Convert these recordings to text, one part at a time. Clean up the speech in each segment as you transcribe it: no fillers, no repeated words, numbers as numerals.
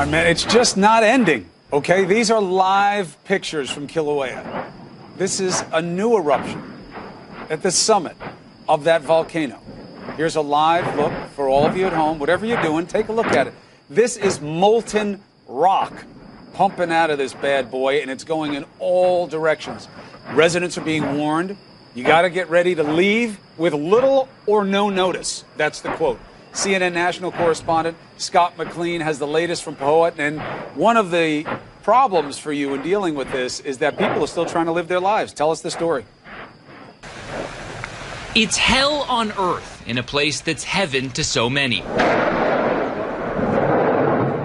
right, man, it's just not ending, okay? These are live pictures from Kilauea. This is a new eruption at the summit of that volcano. Here's a live look for all of you at home. Whatever you're doing, take a look at it. This is molten rock pumping out of this bad boy, and it's going in all directions. Residents are being warned. You got to get ready to leave with little or no notice. That's the quote. CNN national correspondent Scott McLean has the latest from Powhatan, and one of the problems for you in dealing with this is that people are still trying to live their lives. Tell us the story. It's hell on earth in a place that's heaven to so many.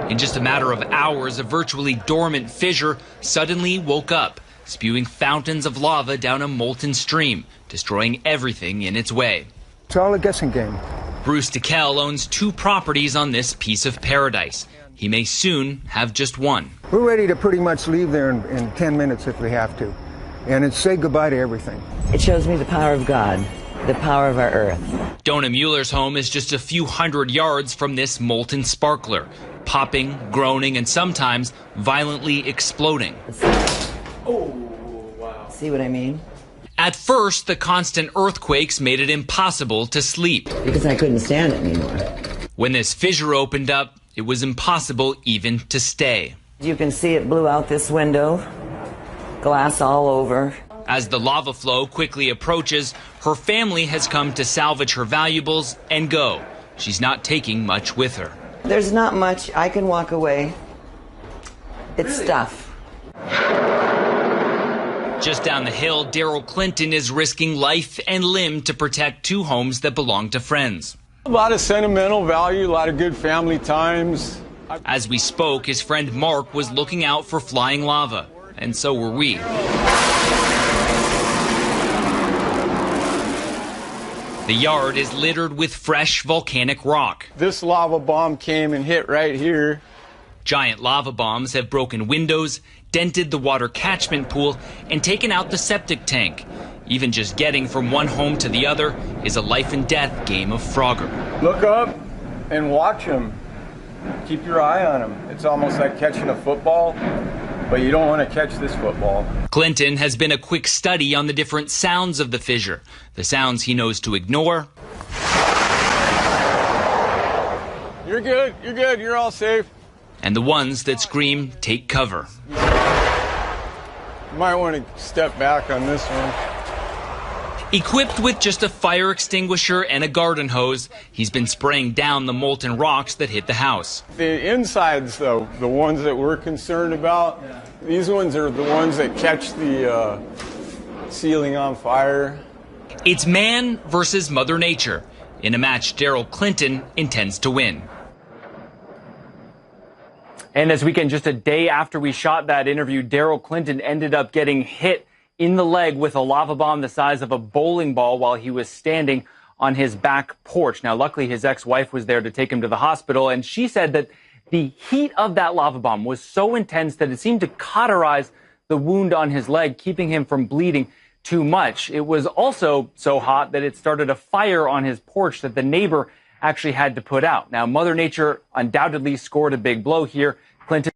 In just a matter of hours, a virtually dormant fissure suddenly woke up, spewing fountains of lava down a molten stream, destroying everything in its way. It's all a guessing game. Bruce Tickell owns 2 properties on this piece of paradise. He may soon have just one. We're ready to pretty much leave there in 10 minutes if we have to. And it's say goodbye to everything. It shows me the power of God, the power of our earth. Donna Mueller's home is just a few hundred yards from this molten sparkler, popping, groaning, and sometimes violently exploding. Oh, wow. See what I mean? At first, the constant earthquakes made it impossible to sleep. Because I couldn't stand it anymore. When this fissure opened up, it was impossible even to stay. You can see it blew out this window, glass all over. As the lava flow quickly approaches, her family has come to salvage her valuables and go. She's not taking much with her. There's not much. I can walk away. It's stuff. Just down the hill, Daryl Clinton is risking life and limb to protect 2 homes that belong to friends. A lot of sentimental value, a lot of good family times. As we spoke, his friend Mark was looking out for flying lava, and so were we. The yard is littered with fresh volcanic rock. This lava bomb came and hit right here. Giant lava bombs have broken windows, dented the water catchment pool, and taken out the septic tank. Even just getting from one home to the other is a life and death game of Frogger. Look up and watch them. Keep your eye on them. It's almost like catching a football, but you don't want to catch this football. Clinton has been a quick study on the different sounds of the fissure, the sounds he knows to ignore. You're good, you're all safe. And the ones that scream, take cover. You might want to step back on this one. Equipped with just a fire extinguisher and a garden hose, he's been spraying down the molten rocks that hit the house. The insides, though, the ones that we're concerned about, these ones are the ones that catch the ceiling on fire. It's man versus Mother Nature, in a match Daryl Clinton intends to win. And this weekend, just a day after we shot that interview, Daryl Clinton ended up getting hit in the leg with a lava bomb the size of a bowling ball while he was standing on his back porch. Now, luckily, his ex-wife was there to take him to the hospital, and she said that the heat of that lava bomb was so intense that it seemed to cauterize the wound on his leg, keeping him from bleeding too much. It was also so hot that it started a fire on his porch that the neighbor actually had to put out. Now, Mother Nature undoubtedly scored a big blow here. Clinton.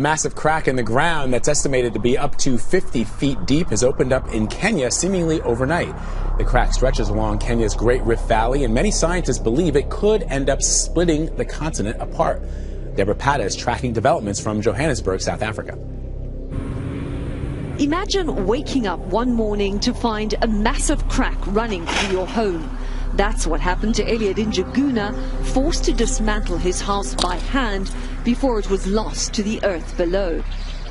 massive crack in the ground that's estimated to be up to 50 feet deep has opened up in Kenya seemingly overnight. The crack stretches along Kenya's Great Rift Valley, and many scientists believe it could end up splitting the continent apart. Deborah Patta is tracking developments from Johannesburg, South Africa. Imagine waking up one morning to find a massive crack running through your home. That's what happened to Elliot Njuguna, forced to dismantle his house by hand before it was lost to the earth below.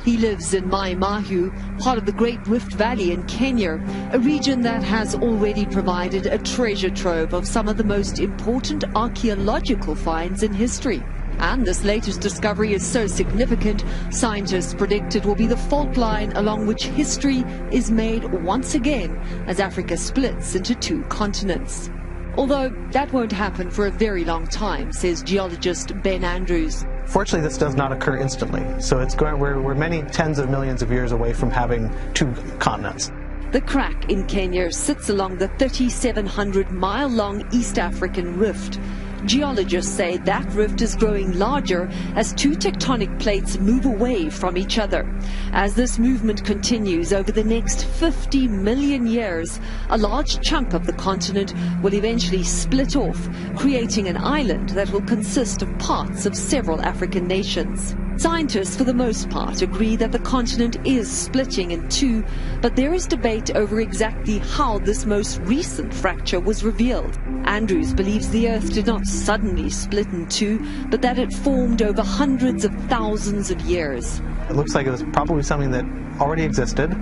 He lives in Mai Mahiu, part of the Great Rift Valley in Kenya, a region that has already provided a treasure trove of some of the most important archaeological finds in history. And this latest discovery is so significant, scientists predict it will be the fault line along which history is made once again as Africa splits into two continents. Although that won't happen for a very long time, says geologist Ben Andrews. Fortunately, this does not occur instantly, so we're many tens of millions of years away from having two continents. The crack in Kenya sits along the 3,700-mile-long East African rift. Geologists say that rift is growing larger as two tectonic plates move away from each other. As this movement continues over the next 50 million years, a large chunk of the continent will eventually split off, creating an island that will consist of parts of several African nations. Scientists, for the most part, agree that the continent is splitting in two, but there is debate over exactly how this most recent fracture was revealed. Andrews believes the Earth did not suddenly split in two, but that it formed over hundreds of thousands of years. It looks like it was probably something that already existed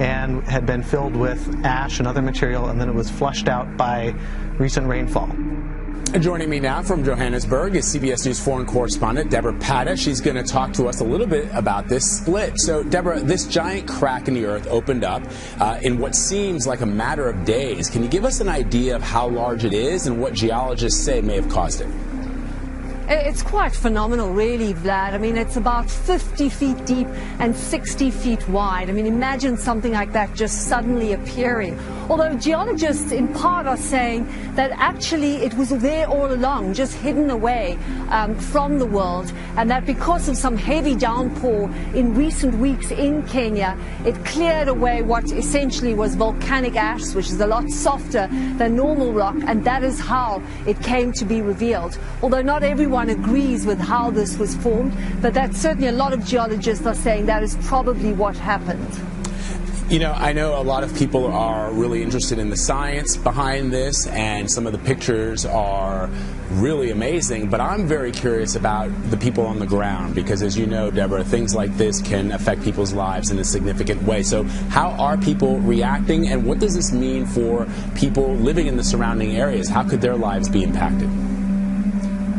and had been filled with ash and other material, and then it was flushed out by recent rainfall. Joining me now from Johannesburg is CBS News foreign correspondent Deborah Patta. She's going to talk to us a little bit about this split. So, Deborah, this giant crack in the earth opened up in what seems like a matter of days. Can you give us an idea of how large it is and what geologists say may have caused it? It's quite phenomenal, really, Vlad. I mean, it's about 50 feet deep and 60 feet wide. I mean, imagine something like that just suddenly appearing. Although geologists in part are saying that actually it was there all along, just hidden away from the world, and that because of some heavy downpour in recent weeks in Kenya, it cleared away what essentially was volcanic ash, which is a lot softer than normal rock, and that is how it came to be revealed. Although not everyone agrees with how this was formed, but that's certainly a lot of geologists are saying that is probably what happened. You know, I know a lot of people are really interested in the science behind this, and some of the pictures are really amazing, but I'm very curious about the people on the ground because, as you know, Deborah, things like this can affect people's lives in a significant way. So how are people reacting, and what does this mean for people living in the surrounding areas? How could their lives be impacted?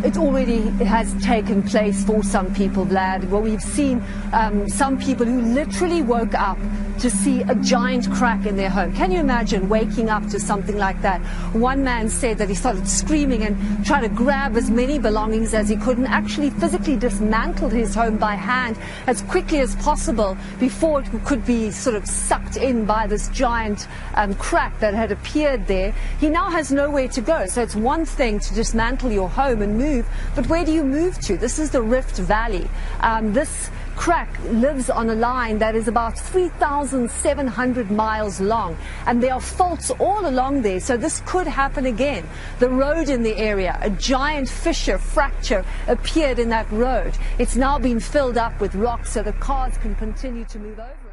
It already has taken place for some people, Vlad. Well, we've seen some people who literally woke up to see a giant crack in their home. Can you imagine waking up to something like that? One man said that he started screaming and tried to grab as many belongings as he could and actually physically dismantled his home by hand as quickly as possible before it could be sort of sucked in by this giant crack that had appeared there. He now has nowhere to go. So it's one thing to dismantle your home and move, but where do you move to? This is the Rift Valley. This crack lives on a line that is about 3,700 miles long, and there are faults all along there, so this could happen again. The road in the area, a giant fissure, fracture appeared in that road. It's now been filled up with rocks so the cars can continue to move over.